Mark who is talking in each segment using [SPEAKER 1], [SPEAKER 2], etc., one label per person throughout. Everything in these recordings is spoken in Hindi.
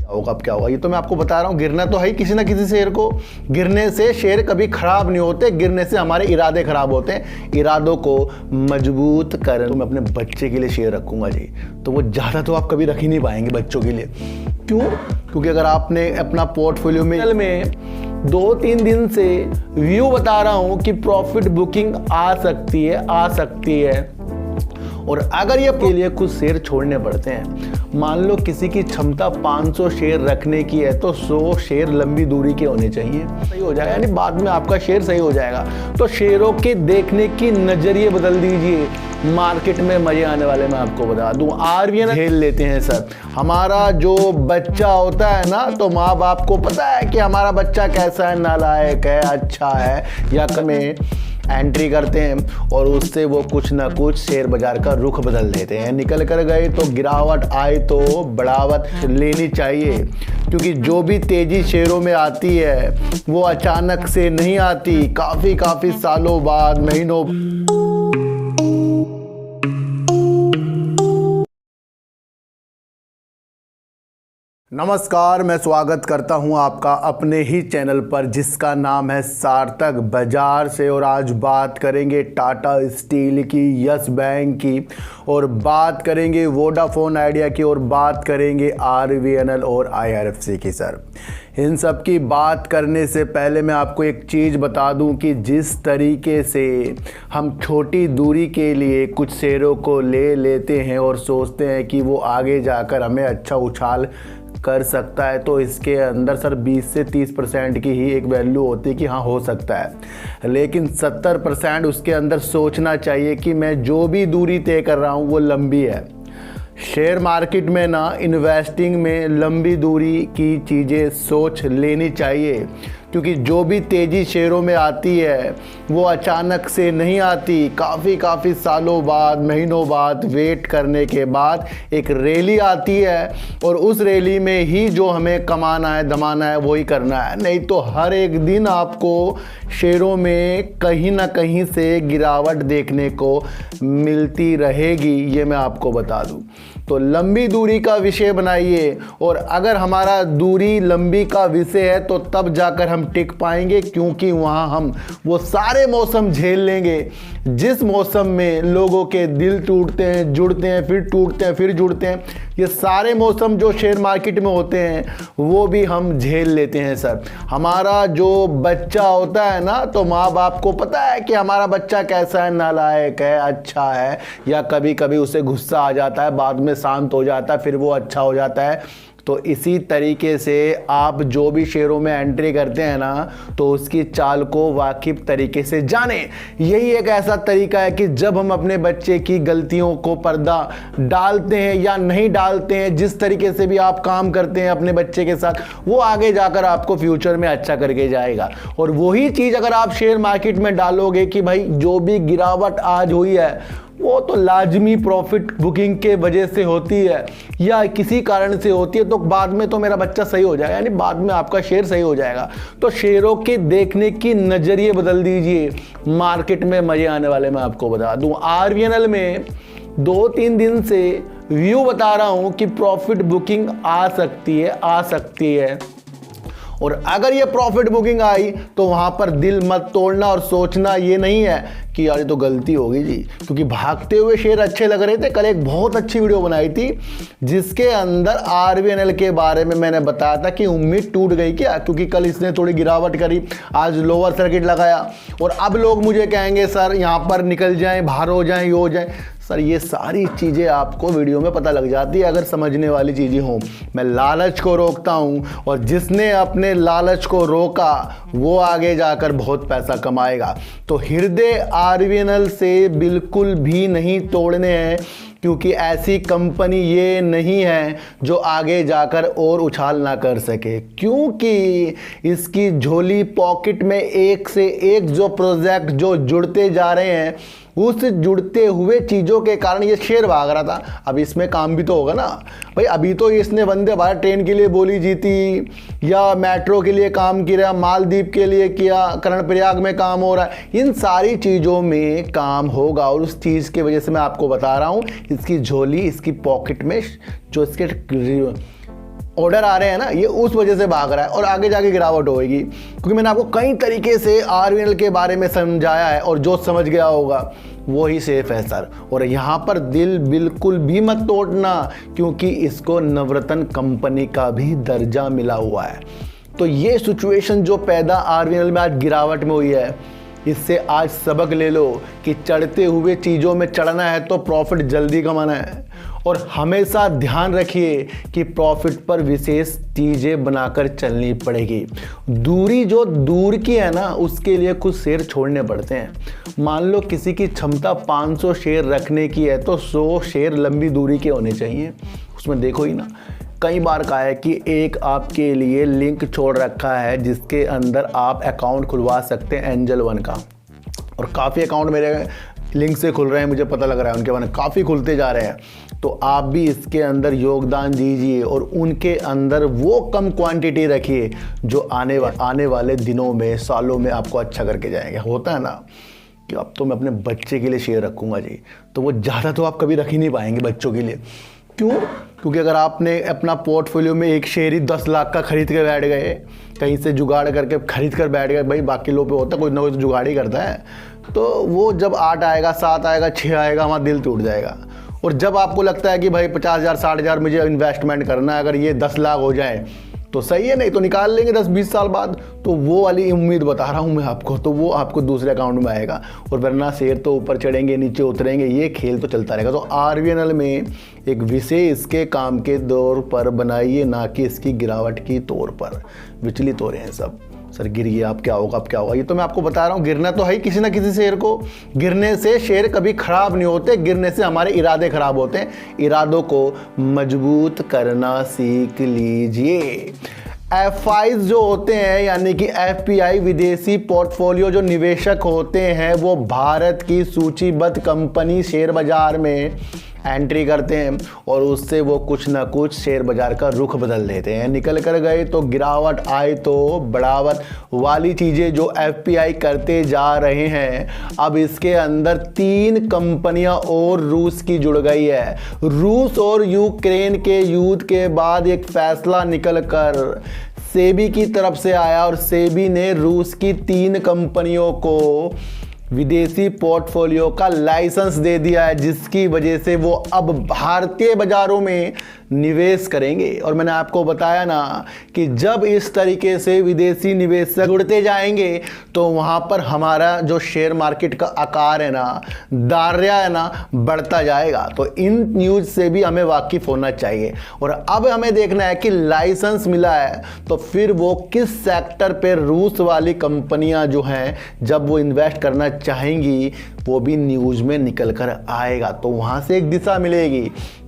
[SPEAKER 1] होगा अब क्या होगा ये तो मैं आपको बता रहा हूँ। गिरना तो है ही किसी ना किसी शेयर को। गिरने से शेयर कभी खराब नहीं होते, गिरने से हमारे इरादे खराब होते हैं। इरादों को मजबूत कर तो मैं अपने बच्चे के लिए शेयर रखूंगा जी, तो वो ज़्यादा तो आप कभी रख ही नहीं पाएंगे बच्चों के लिए। क्यों? क्योंकि अगर आपने अपना पोर्टफोलियो में 2-3 दिन से व्यू बता रहा हूं कि प्रॉफिट बुकिंग आ सकती है और अगर ये के लिए कुछ शेयर छोड़ने पड़ते हैं, मान लो किसी की क्षमता 500 शेयर रखने की है तो 100 शेयर लंबी दूरी के होने चाहिए, सही हो जाएगा, यानी बाद में आपका शेयर सही हो जाएगा। तो शेयरों के देखने की नजरिए बदल दीजिए, मार्केट में मजे आने वाले। मैं आपको बता दूं, आरवीएनएल खेल लेते हैं सर। हमारा जो बच्चा होता है ना, तो माँ बाप को पता है कि हमारा बच्चा कैसा है, नालायक है, अच्छा है या कमें एंट्री करते हैं और उससे वो कुछ ना कुछ शेयर बाजार का रुख बदल देते हैं। निकल कर गए तो गिरावट आए तो बढ़ावट लेनी चाहिए, क्योंकि जो भी तेजी शेयरों में आती है वो अचानक से नहीं आती, काफी सालों बाद, महीनों। नमस्कार, मैं स्वागत करता हूं आपका अपने ही चैनल पर जिसका नाम है सार्थक बाजार से। और आज बात करेंगे टाटा स्टील की, यस बैंक की, और बात करेंगे वोडाफोन आइडिया की, और बात करेंगे आरवीएनएल और आईआरएफसी की। सर, इन सब की बात करने से पहले मैं आपको एक चीज़ बता दूं कि जिस तरीके से हम छोटी दूरी के लिए कुछ शेयरों को ले लेते हैं और सोचते हैं कि वो आगे जाकर हमें अच्छा उछाल कर सकता है, तो इसके अंदर सर 20 से 30% की ही एक वैल्यू होती है कि हाँ हो सकता है, लेकिन 70% उसके अंदर सोचना चाहिए कि मैं जो भी दूरी तय कर रहा हूँ वो लंबी है। शेयर मार्केट में ना, इन्वेस्टिंग में लंबी दूरी की चीज़ें सोच लेनी चाहिए, क्योंकि जो भी तेज़ी शेयरों में आती है वो अचानक से नहीं आती, काफ़ी सालों बाद, महीनों बाद वेट करने के बाद एक रैली आती है और उस रैली में ही जो हमें कमाना है, दमाना है, वही करना है। नहीं तो हर एक दिन आपको शेयरों में कहीं ना कहीं से गिरावट देखने को मिलती रहेगी, ये मैं आपको बता दूं। तो लंबी दूरी का विषय बनाइए, और अगर हमारा दूरी लंबी का विषय है तो तब जाकर हम टिक पाएंगे, क्योंकि वहाँ हम वो सारे मौसम झेल लेंगे जिस मौसम में लोगों के दिल टूटते हैं, जुड़ते हैं, फिर टूटते हैं, फिर जुड़ते हैं। ये सारे मौसम जो शेयर मार्केट में होते हैं वो भी हम झेल लेते हैं। सर, हमारा जो बच्चा होता है ना, तो माँ बाप को पता है कि हमारा बच्चा कैसा है, नालायक है, अच्छा है या कभी कभी उसे गुस्सा आ जाता है, बाद में शांत हो जाता है, फिर वो अच्छा हो जाता है। तो इसी तरीके से आप जो भी शेयरों में एंट्री करते हैं ना, तो उसकी चाल को वाकिफ तरीके से जाने। यही एक ऐसा तरीका है कि जब हम अपने बच्चे की गलतियों को पर्दा डालते हैं या नहीं डालते हैं, जिस तरीके से भी आप काम करते हैं अपने बच्चे के साथ, वो आगे जाकर आपको फ्यूचर में अच्छा करके जाएगा। और वही चीज़ अगर आप शेयर मार्केट में डालोगे कि भाई जो भी गिरावट आज हुई है वो तो लाजमी प्रॉफिट बुकिंग के वजह से होती है या किसी कारण से होती है, तो बाद में तो मेरा बच्चा सही हो जाएगा, यानी बाद में आपका शेयर सही हो जाएगा। तो शेयरों के देखने की नज़रिए बदल दीजिए, मार्केट में मजे आने वाले। मैं आपको बता दूं, आरवीएनएल में 2-3 दिन से व्यू बता रहा हूं कि प्रॉफिट बुकिंग आ सकती है और अगर ये प्रॉफिट बुकिंग आई तो वहां पर दिल मत तोड़ना और सोचना ये नहीं है कि यार ये तो गलती होगी जी, क्योंकि भागते हुए शेयर अच्छे लग रहे थे। कल एक बहुत अच्छी वीडियो बनाई थी जिसके अंदर आरवीएनएल के बारे में मैंने बताया था कि उम्मीद टूट गई क्या, क्योंकि कल इसने थोड़ी गिरावट करी, आज लोअर सर्किट लगाया और अब लोग मुझे कहेंगे सर यहाँ पर निकल जाएं, बाहर हो जाएं, ये हो जाएं। सर, ये सारी चीज़ें आपको वीडियो में पता लग जाती है अगर समझने वाली चीज़ें हों। मैं लालच को रोकता हूँ और जिसने अपने लालच को रोका वो आगे जाकर बहुत पैसा कमाएगा। तो हृदय आरवीएनएल से बिल्कुल भी नहीं तोड़ने हैं, क्योंकि ऐसी कंपनी ये नहीं है जो आगे जाकर और उछाल ना कर सके, क्योंकि इसकी झोली पॉकेट में एक से एक जो प्रोजेक्ट जो जुड़ते जा रहे हैं, उस जुड़ते हुए चीज़ों के कारण ये शेयर भाग रहा था। अब इसमें काम भी तो होगा ना भाई। अभी तो इसने वंदे भारत ट्रेन के लिए बोली जीती या मेट्रो के लिए काम किया, मालदीव के लिए किया, कर्णप्रयाग में काम हो रहा है, इन सारी चीज़ों में काम होगा। और उस चीज़ की वजह से मैं आपको बता रहा हूँ, इसकी झोली, इसकी पॉकेट में जो इसके ऑर्डर आ रहे हैं ना, ये उस वजह से भाग रहा है और आगे जाके गिरावट होगी। क्योंकि मैंने आपको कई तरीके से RVNL के बारे में समझाया है और जो समझ गया होगा वो ही सेफ है सर। और यहाँ पर दिल बिल्कुल भी मत तोड़ना, क्योंकि इसको नवरत्न कंपनी का भी दर्जा मिला हुआ है। तो ये सिचुएशन जो पैदा RVNL में आज गिरावट में हुई है, इससे आज सबक ले लो कि चढ़ते हुए चीज़ों में चढ़ना है तो प्रॉफिट जल्दी कमाना है। और हमेशा ध्यान रखिए कि प्रॉफिट पर विशेष चीज़ें बनाकर चलनी पड़ेगी। दूरी जो दूर की है ना, उसके लिए कुछ शेयर छोड़ने पड़ते हैं। मान लो किसी की क्षमता 500 शेयर रखने की है तो 100 शेयर लंबी दूरी के होने चाहिए। उसमें देखो ही ना, कई बार कहा है कि एक आपके लिए लिंक छोड़ रखा है जिसके अंदर आप अकाउंट खुलवा सकते हैं एंजल वन का। और काफ़ी अकाउंट मेरे लिंक से खुल रहे हैं, मुझे पता लग रहा है उनके बारे में काफ़ी खुलते जा रहे हैं। तो आप भी इसके अंदर योगदान दीजिए और उनके अंदर वो कम क्वांटिटी रखिए जो आने वाले दिनों में, सालों में आपको अच्छा करके जाएंगे। होता है ना कि अब तो मैं अपने बच्चे के लिए शेयर रखूँगा जी, तो वो ज़्यादा तो आप कभी रख ही नहीं पाएंगे बच्चों के लिए। क्यों? क्योंकि अगर आपने अपना पोर्टफोलियो में एक शेयर ही 10 लाख का खरीद के बैठ गए, कहीं से जुगाड़ करके खरीद कर बैठ गए, भाई बाकी लोग पे होता है, कोई ना कोई तो जुगाड़ ही करता है, तो वो जब 8 आएगा, 7 आएगा, 6 आएगा, हमारा दिल टूट जाएगा। और जब आपको लगता है कि भाई 50,000 60,000 मुझे इन्वेस्टमेंट करना है, अगर ये 10 लाख हो जाए तो सही है, नहीं तो निकाल लेंगे 10-20 साल बाद, तो वो वाली उम्मीद बता रहा हूँ मैं आपको, तो वो आपको दूसरे अकाउंट में आएगा। और वरना शेयर तो ऊपर चढ़ेंगे नीचे उतरेंगे, ये खेल तो चलता रहेगा। तो RVNL में एक विषय इसके काम के तौर पर बनाइए, ना कि इसकी गिरावट की तौर पर। विचलित हो रहे हैं सब, सर गिर गया अब क्या होगा, अब क्या होगा। ये तो मैं आपको बता रहा हूँ, गिरना तो है ही किसी ना किसी शेयर को। गिरने से शेयर कभी खराब नहीं होते, गिरने से हमारे इरादे खराब होते हैं। इरादों को मजबूत करना सीख लीजिए। FIs जो होते हैं, यानी कि FPI विदेशी पोर्टफोलियो जो निवेशक होते हैं, वो भारत की सूचीबद्ध कंपनी शेयर बाजार में एंट्री करते हैं और उससे वो कुछ ना कुछ शेयर बाजार का रुख बदल देते हैं। निकल कर गए तो गिरावट, आए तो बढ़ावट वाली चीज़ें जो FPI करते जा रहे हैं। अब इसके अंदर 3 कंपनियां और रूस की जुड़ गई है। रूस और यूक्रेन के युद्ध के बाद एक फैसला निकल कर सेबी की तरफ से आया और सेबी ने रूस की 3 कंपनियों को विदेशी पोर्टफोलियो का लाइसेंस दे दिया है, जिसकी वजह से वो अब भारतीय बाजारों में निवेश करेंगे। और मैंने आपको बताया ना कि जब इस तरीके से विदेशी निवेशक जुड़ते जाएंगे तो वहाँ पर हमारा जो शेयर मार्केट का आकार है ना, दायरा है ना, बढ़ता जाएगा। तो इन न्यूज़ से भी हमें वाकिफ़ होना चाहिए। और अब हमें देखना है कि लाइसेंस मिला है तो फिर वो किस सेक्टर पे रूस वाली कंपनियां जो हैं, जब वो इन्वेस्ट करना चाहेंगी, वो भी न्यूज़ में निकल कर आएगा। तो वहाँ से एक दिशा मिलेगी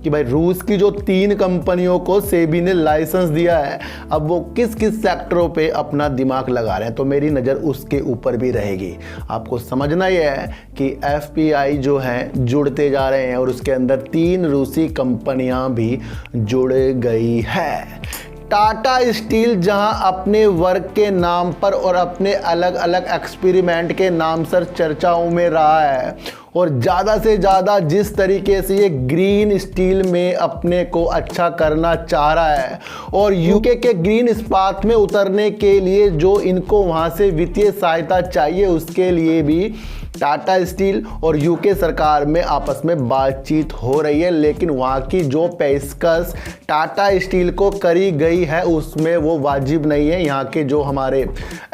[SPEAKER 1] कि भाई रूस की जो 3 कंपनियों को सेबी ने लाइसेंस दिया है, अब वो किस किस सेक्टरों पे अपना दिमाग लगा रहे हैं, तो मेरी नज़र उसके ऊपर भी रहेगी। आपको समझना यह है कि FPI जो हैं जुड़ते जा रहे हैं और उसके अंदर 3 रूसी कंपनियां भी जुड़ गई है। टाटा स्टील जहां अपने वर्क के नाम पर और अपने अलग अलग एक्सपेरिमेंट के नाम पर चर्चाओं में रहा है और ज़्यादा से ज़्यादा जिस तरीके से ये ग्रीन स्टील में अपने को अच्छा करना चाह रहा है और यूके के ग्रीन इस्पात में उतरने के लिए जो इनको वहाँ से वित्तीय सहायता चाहिए, उसके लिए भी टाटा स्टील और यूके सरकार में आपस में बातचीत हो रही है। लेकिन वहाँ की जो पेशकश टाटा स्टील को करी गई है उसमें वो वाजिब नहीं है। यहाँ के जो हमारे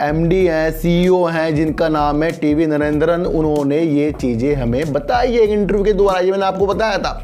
[SPEAKER 1] MD हैं, CEO हैं, जिनका नाम है TV नरेंद्रन, उन्होंने ये चीज़ें हमें बताई है एक इंटरव्यू के द्वारा। ये मैंने आपको बताया था,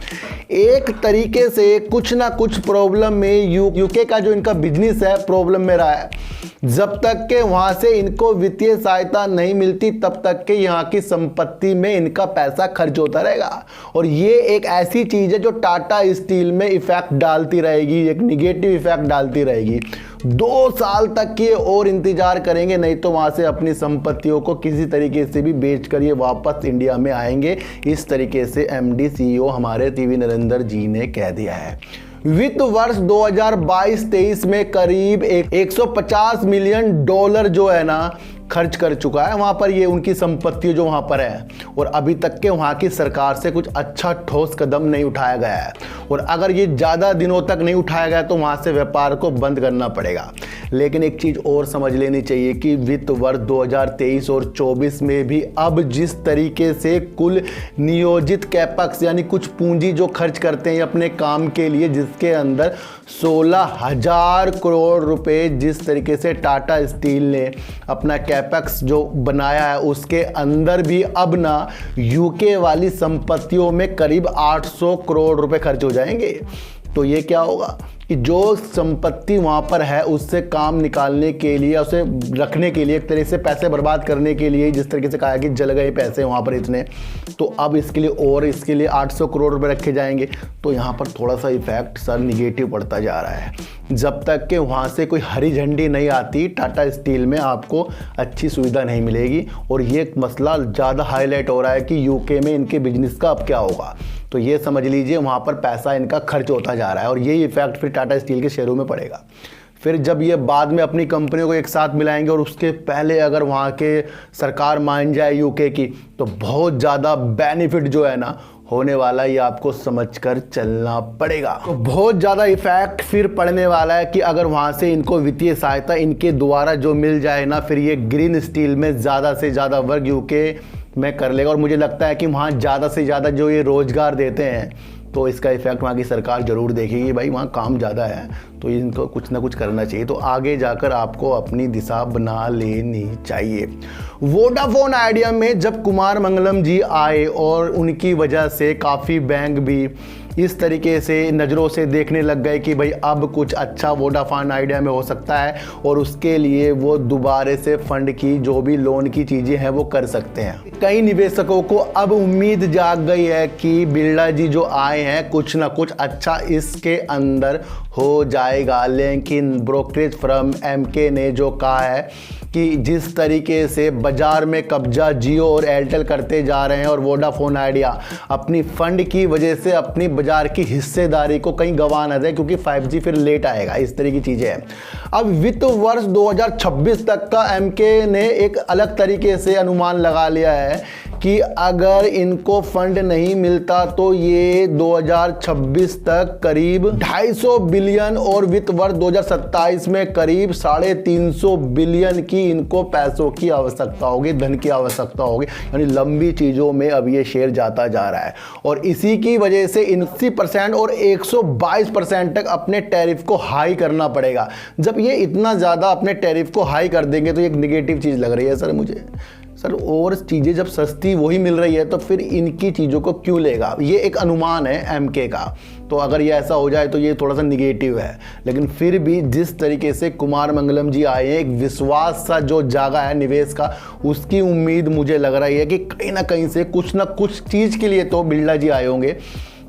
[SPEAKER 1] एक तरीके से कुछ ना कुछ प्रॉब्लम में यूके का जो इनका बिजनेस है प्रॉब्लम में रहा है। जब तक के वहाँ से इनको वित्तीय सहायता नहीं मिलती तब तक के यहाँ की संपत्ति में इनका पैसा खर्च होता रहेगा। और ये एक ऐसी चीज़ है जो टाटा स्टील में इफेक्ट डालती रहेगी, एक निगेटिव इफेक्ट डालती रहेगी। 2 साल तक ये और इंतजार करेंगे, नहीं तो वहाँ से अपनी संपत्तियों को किसी तरीके से भी बेच कर ये वापस इंडिया में आएंगे। इस तरीके से MD CEO हमारे TV नरेंद्र जी ने कह दिया है। वित्त वर्ष 2022-23 में करीब $150 मिलियन जो है ना खर्च कर चुका है वहाँ पर, ये उनकी संपत्ति जो वहाँ पर है, और अभी तक के वहाँ की सरकार से कुछ अच्छा ठोस कदम नहीं उठाया गया है। और अगर ये ज़्यादा दिनों तक नहीं उठाया गया तो वहाँ से व्यापार को बंद करना पड़ेगा। लेकिन एक चीज़ और समझ लेनी चाहिए कि वित्त वर्ष 2023 और 24 में भी अब जिस तरीके से कुल नियोजित कैपेक्स यानी कुछ पूंजी जो खर्च करते हैं अपने काम के लिए, जिसके अंदर 16,000 करोड़ रुपए जिस तरीके से टाटा स्टील ने अपना कैपेक्स जो बनाया है, उसके अंदर भी अब ना यूके वाली संपत्तियों में करीब 800 करोड़ रुपए खर्च हो जाएंगे। तो ये क्या होगा कि जो संपत्ति वहाँ पर है उससे काम निकालने के लिए, उसे रखने के लिए, एक तरह से पैसे बर्बाद करने के लिए, जिस तरीके से कहा कि जल गए पैसे वहाँ पर इतने, तो अब इसके लिए और इसके लिए 800 करोड़ रुपए रखे जाएंगे। तो यहाँ पर थोड़ा सा इफेक्ट सर निगेटिव पड़ता जा रहा है। जब तक कि वहाँ से कोई हरी झंडी नहीं आती, टाटा स्टील में आपको अच्छी सुविधा नहीं मिलेगी। और ये मसला ज़्यादा हाईलाइट हो रहा है कि यूके में इनके बिजनेस का अब क्या होगा। तो ये समझ लीजिए वहाँ पर पैसा इनका खर्च होता जा रहा है, और यही इफेक्ट फिर टाटा स्टील के शेयरों में पड़ेगा। फिर जब ये बाद में अपनी कंपनियों को एक साथ मिलाएंगे और उसके पहले अगर वहाँ के सरकार मान जाए यूके की, तो बहुत ज़्यादा बेनिफिट जो है ना होने वाला, ये आपको समझकर चलना पड़ेगा। तो बहुत ज़्यादा इफेक्ट फिर पड़ने वाला है कि अगर वहाँ से इनको वित्तीय सहायता इनके द्वारा जो मिल जाए ना, फिर ये ग्रीन स्टील में ज़्यादा से ज़्यादा वर्क यूके में कर लेगा। और मुझे लगता है कि वहाँ ज़्यादा से ज़्यादा जो ये रोज़गार देते हैं, तो इसका इफेक्ट वहाँ की सरकार ज़रूर देखेगी। भाई वहाँ काम ज़्यादा है तो इनको कुछ ना कुछ करना चाहिए। तो आगे जाकर आपको अपनी दिशा बना लेनी चाहिए। वोडाफोन आइडिया में जब कुमार मंगलम जी आए और उनकी वजह से काफ़ी बैंक भी इस तरीके से नज़रों से देखने लग गए कि भाई अब कुछ अच्छा वोडाफोन आइडिया में हो सकता है, और उसके लिए वो दोबारा से फंड की जो भी लोन की चीज़ें हैं वो कर सकते हैं। कई निवेशकों को अब उम्मीद जाग गई है कि बिरला जी जो आए हैं कुछ ना कुछ अच्छा इसके अंदर हो जाएगा। लेकिन ब्रोकरेज फर्म एमके ने जो कहा है कि जिस तरीके से बाजार में कब्जा जियो और एयरटेल करते जा रहे हैं, और वोडाफोन आइडिया अपनी फंड की वजह से अपनी बाजार की हिस्सेदारी को कहीं गंवा ना दे, क्योंकि 5G फिर लेट आएगा, इस तरह की चीज़ें हैं। अब वित्त वर्ष 2026 तक का एमके ने एक अलग तरीके से अनुमान लगा लिया है कि अगर इनको फंड नहीं मिलता तो ये 2026 तक करीब 250 बिलियन और वित्त वर्ष 2027 में करीब 350 बिलियन की इनको पैसों की आवश्यकता होगी, धन की आवश्यकता होगी। यानी लंबी चीज़ों में अब ये शेयर जाता जा रहा है, और इसी की वजह से 80% और 122% तक अपने टैरिफ को हाई करना पड़ेगा। जब ये इतना ज़्यादा अपने टैरिफ को हाई कर देंगे तो एक निगेटिव चीज़ लग रही है सर मुझे। सर और चीज़ें जब सस्ती वही मिल रही है तो फिर इनकी चीज़ों को क्यों लेगा, ये एक अनुमान है एमके का। तो अगर ये ऐसा हो जाए तो ये थोड़ा सा निगेटिव है। लेकिन फिर भी जिस तरीके से कुमार मंगलम जी आए हैं, एक विश्वास सा जो जागा है निवेश का, उसकी उम्मीद मुझे लग रही है कि कहीं ना कहीं से कुछ ना कुछ चीज़ के लिए तो बिरला जी आए होंगे।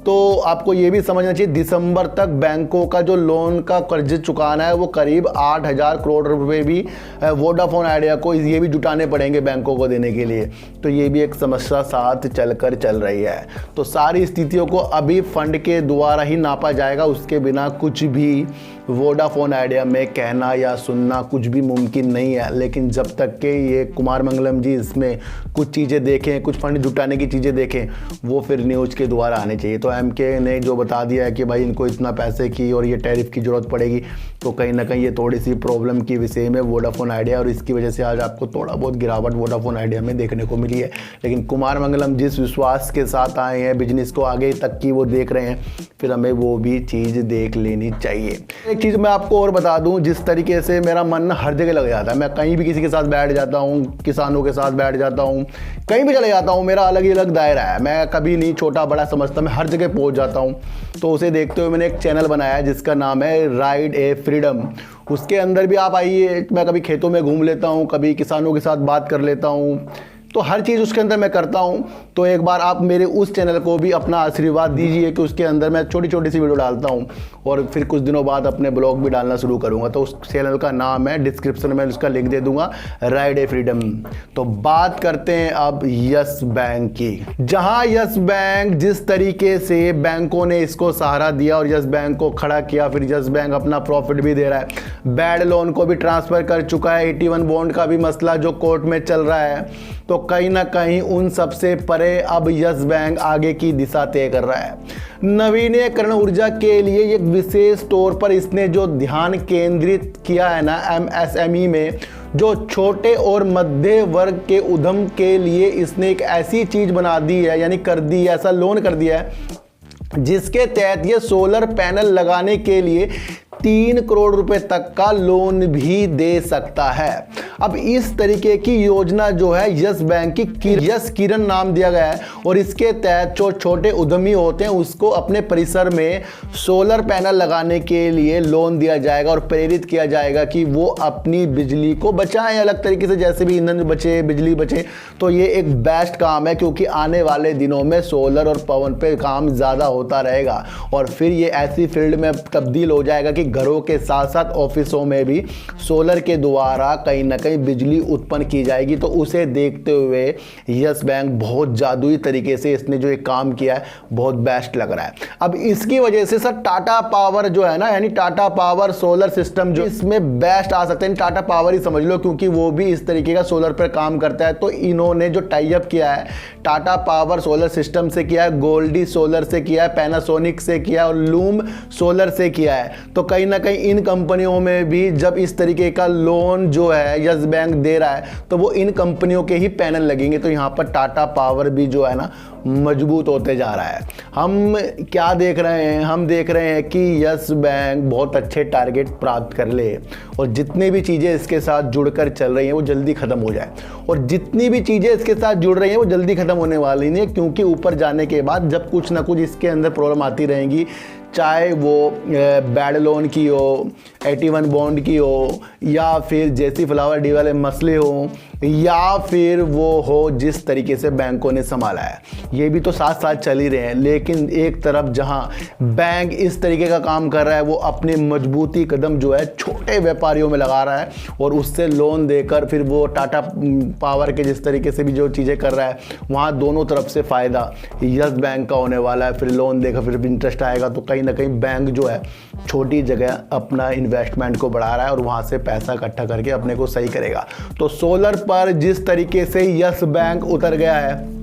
[SPEAKER 1] तो आपको ये भी समझना चाहिए दिसंबर तक बैंकों का जो लोन का कर्ज चुकाना है वो करीब 8,000 करोड़ रुपए भी वोडाफोन आइडिया को ये भी जुटाने पड़ेंगे बैंकों को देने के लिए। तो ये भी एक समस्या साथ चलकर चल रही है। तो सारी स्थितियों को अभी फंड के द्वारा ही नापा जाएगा, उसके बिना कुछ भी वोडाफोन आइडिया में कहना या सुनना कुछ भी मुमकिन नहीं है। लेकिन जब तक के ये कुमार मंगलम जी इसमें कुछ चीज़ें देखें, कुछ फंड जुटाने की चीज़ें देखें, वो फिर न्यूज़ के द्वारा आने चाहिए। तो एमके ने जो बता दिया है कि भाई इनको इतना पैसे की और ये टैरिफ की ज़रूरत पड़ेगी, तो कहीं ना कहीं ये थोड़ी सी प्रॉब्लम की विषय में वोडाफोन आइडिया, और इसकी वजह से आज आपको थोड़ा बहुत गिरावट वोडाफोन आइडिया में देखने को मिली है। लेकिन कुमार मंगलम जिस विश्वास के साथ आए हैं, बिजनेस को आगे तक की वो देख रहे हैं, फिर हमें वो भी चीज़ देख लेनी चाहिए। एक चीज़ मैं आपको और बता दूं, जिस तरीके से मेरा मन हर जगह लग जाता है, मैं कहीं भी किसी के साथ बैठ जाता हूं, किसानों के साथ बैठ जाता हूं, कहीं भी चले जाता हूं, मेरा अलग ही अलग दायरा है, मैं कभी नहीं छोटा बड़ा समझता, मैं हर जगह पहुंच जाता हूं। तो उसे देखते हुए मैंने एक चैनल बनाया है जिसका नाम है राइड ए फ्रीडम। उसके अंदर भी आप आइए, मैं कभी खेतों में घूम लेता हूँ, कभी किसानों के साथ बात कर लेता हूँ, तो हर चीज़ उसके अंदर मैं करता हूँ। तो एक बार आप मेरे उस चैनल को भी अपना आशीर्वाद दीजिए कि उसके अंदर मैं छोटी छोटी सी वीडियो डालता हूँ और फिर कुछ दिनों बाद अपने ब्लॉग भी डालना शुरू करूँगा। तो उस चैनल का नाम है, डिस्क्रिप्शन में उसका लिंक दे दूँगा, राइड ए फ्रीडम। तो बात करते हैं अब यस बैंक की, जहाँ यस बैंक जिस तरीके से बैंकों ने इसको सहारा दिया और यस बैंक को खड़ा किया, फिर यस बैंक अपना प्रॉफिट भी दे रहा है, बैड लोन को भी ट्रांसफ़र कर चुका है, 81 बॉन्ड का भी मसला जो कोर्ट में चल रहा है, तो कहीं ना कहीं उन सबसे परे अब यस बैंक आगे की दिशा तय कर रहा है। नवीनीकरण ऊर्जा के लिए एक विशेष तौर पर इसने जो ध्यान केंद्रित किया है ना एमएसएमई में, जो छोटे और मध्य वर्ग के उद्यम के लिए इसने एक ऐसी चीज़ बना दी है, यानी कर दी है, ऐसा लोन कर दिया है जिसके तहत ये सोलर पैनल लगाने के लिए 3 करोड़ रुपए तक का लोन भी दे सकता है। अब इस तरीके की योजना जो है यस बैंक की यस किरण नाम दिया गया है और इसके तहत जो छोटे उद्यमी होते हैं उसको अपने परिसर में सोलर पैनल लगाने के लिए लोन दिया जाएगा और प्रेरित किया जाएगा कि वो अपनी बिजली को बचाएं अलग तरीके से, जैसे भी ईंधन बचे, बिजली बचे। तो ये एक बेस्ट काम है क्योंकि आने वाले दिनों में सोलर और पवन पे काम ज़्यादा होता रहेगा और फिर ये ऐसी फील्ड में तब्दील हो जाएगा कि घरों के साथ साथ ऑफिसों में भी सोलर के द्वारा कहीं ना कहीं बिजली उत्पन्न की जाएगी। तो उसे देखते हुए यस बैंक बहुत जादुई तरीके से इसने जो एक काम किया है बहुत बेस्ट लग रहा है। अब इसकी वजह से सर टाटा पावर जो है ना, यानी टाटा पावर सोलर सिस्टम जो इसमें बेस्ट आ सकते हैं, टाटा पावर ही समझ लो क्योंकि वो भी इस तरीके का सोलर पर काम करता है। तो इन्होंने जो टाई अप किया है टाटा पावर सोलर सिस्टम से किया है, गोल्डी सोलर से किया है, पैनासोनिक से किया है और लूम सोलर से किया है। तो कहीं ना कहीं इन कंपनियों में भी जब इस तरीके का लोन जो है यस बैंक दे रहा है तो वो इन कंपनियों के ही पैनल लगेंगे। तो यहाँ पर टाटा पावर भी जो है ना मजबूत होते जा रहा है। हम क्या देख रहे हैं, हम देख रहे हैं कि यस बैंक बहुत अच्छे टारगेट प्राप्त कर ले और जितनी भी चीज़ें इसके साथ जुड़कर चल रही हैं वो जल्दी ख़त्म हो जाए और जितनी भी चीज़ें इसके साथ जुड़ रही हैं वो जल्दी ख़त्म होने वाली नहीं है क्योंकि ऊपर जाने के बाद जब कुछ ना कुछ इसके अंदर प्रॉब्लम आती रहेंगी, चाहे वो बैड लोन की हो, 81 बॉन्ड की हो या फिर जेसी फ्लावर डी वाले मसले हो या फिर वो हो जिस तरीके से बैंकों ने संभाला है, ये भी तो साथ साथ चल ही रहे हैं। लेकिन एक तरफ जहां बैंक इस तरीके का काम कर रहा है वो अपने मजबूती कदम जो है छोटे व्यापारियों में लगा रहा है और उससे लोन देकर फिर वो टाटा पावर के जिस तरीके से भी जो चीज़ें कर रहा है वहाँ दोनों तरफ से फ़ायदा यस बैंक का होने वाला है। फिर लोन देकर फिर इंटरेस्ट आएगा तो कहीं ना कहीं बैंक जो है छोटी जगह अपना इन्वेस्टमेंट को बढ़ा रहा है और वहाँ से पैसा इकट्ठा करके अपने को सही करेगा। तो सोलर पर जिस तरीके से यस बैंक उतर गया है,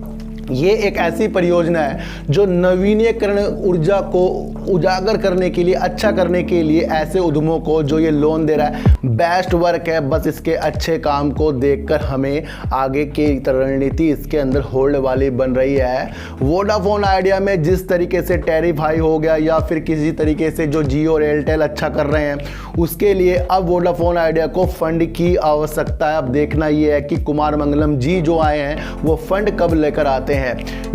[SPEAKER 1] ये एक ऐसी परियोजना है जो नवीनीकरण ऊर्जा को उजागर करने के लिए, अच्छा करने के लिए ऐसे उद्यमों को जो ये लोन दे रहा है बेस्ट वर्क है। बस इसके अच्छे काम को देखकर हमें आगे की रणनीति इसके अंदर होल्ड वाली बन रही है। वोडाफोन आइडिया में जिस तरीके से टैरिफ हाई हो गया या फिर किसी तरीके से जो जियो और एयरटेल अच्छा कर रहे हैं उसके लिए अब वोडाफोन आइडिया को फंड की आवश्यकता है। अब देखना ये है कि कुमार मंगलम जी जो आए हैं वो फंड कब लेकर आते हैं।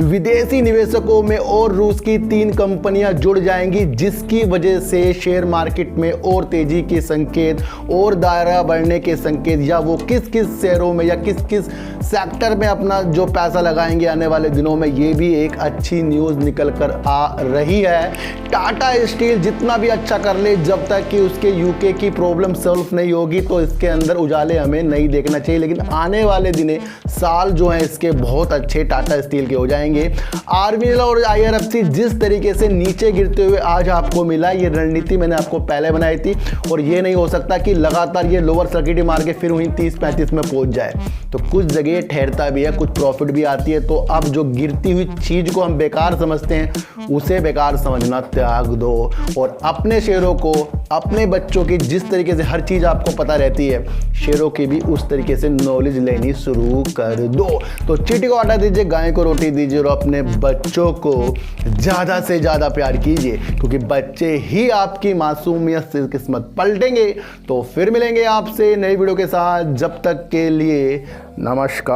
[SPEAKER 1] विदेशी निवेशकों में और रूस की 3 कंपनियां जुड़ जाएंगी जिसकी वजह से शेयर मार्केट में और तेजी के संकेत और दायरा बढ़ने के संकेत, या वो किस किस शेयरों में या किस किस सेक्टर में अपना जो पैसा लगाएंगे आने वाले दिनों में, ये भी एक अच्छी न्यूज़ निकल कर आ रही है। टाटा स्टील जितना भी अच्छा कर ले, जब तक कि उसके यूके की प्रॉब्लम सॉल्व नहीं होगी तो इसके अंदर उजाले हमें नहीं देखना चाहिए। लेकिन आने वाले दिने साल जो है इसके बहुत अच्छे टाटा स्टील के हो जाएंगे। आरबीएल और आईआरएफसी जिस तरीके से नीचे गिरते हुए आज आपको मिला, ये रणनीति मैंने आपको पहले बनाई थी और ये नहीं हो सकता कि लगातार ये लोअर सर्किट मार के फिर वहीं 30-35 में पहुंच जाए। तो कुछ जगह ठहरता भी है, कुछ प्रॉफिट भी आती है। तो अब जो गिरती हुई चीज को हम बेकार समझते हैं उसे बेकार समझना त्याग दो और अपने शेयरों को, अपने बच्चों की जिस तरीके से हर चीज आपको पता रहती है, शेयरों की भी उस तरीके से नॉलेज लेनी शुरू कर दो। तो चींटी को आटा दीजिए, गाय को रोटी दीजिए और अपने बच्चों को ज्यादा से ज्यादा प्यार कीजिए क्योंकि बच्चे ही आपकी मासूमियत से किस्मत पलटेंगे। तो फिर मिलेंगे आपसे नई वीडियो के साथ, जब तक के लिए नमस्कार।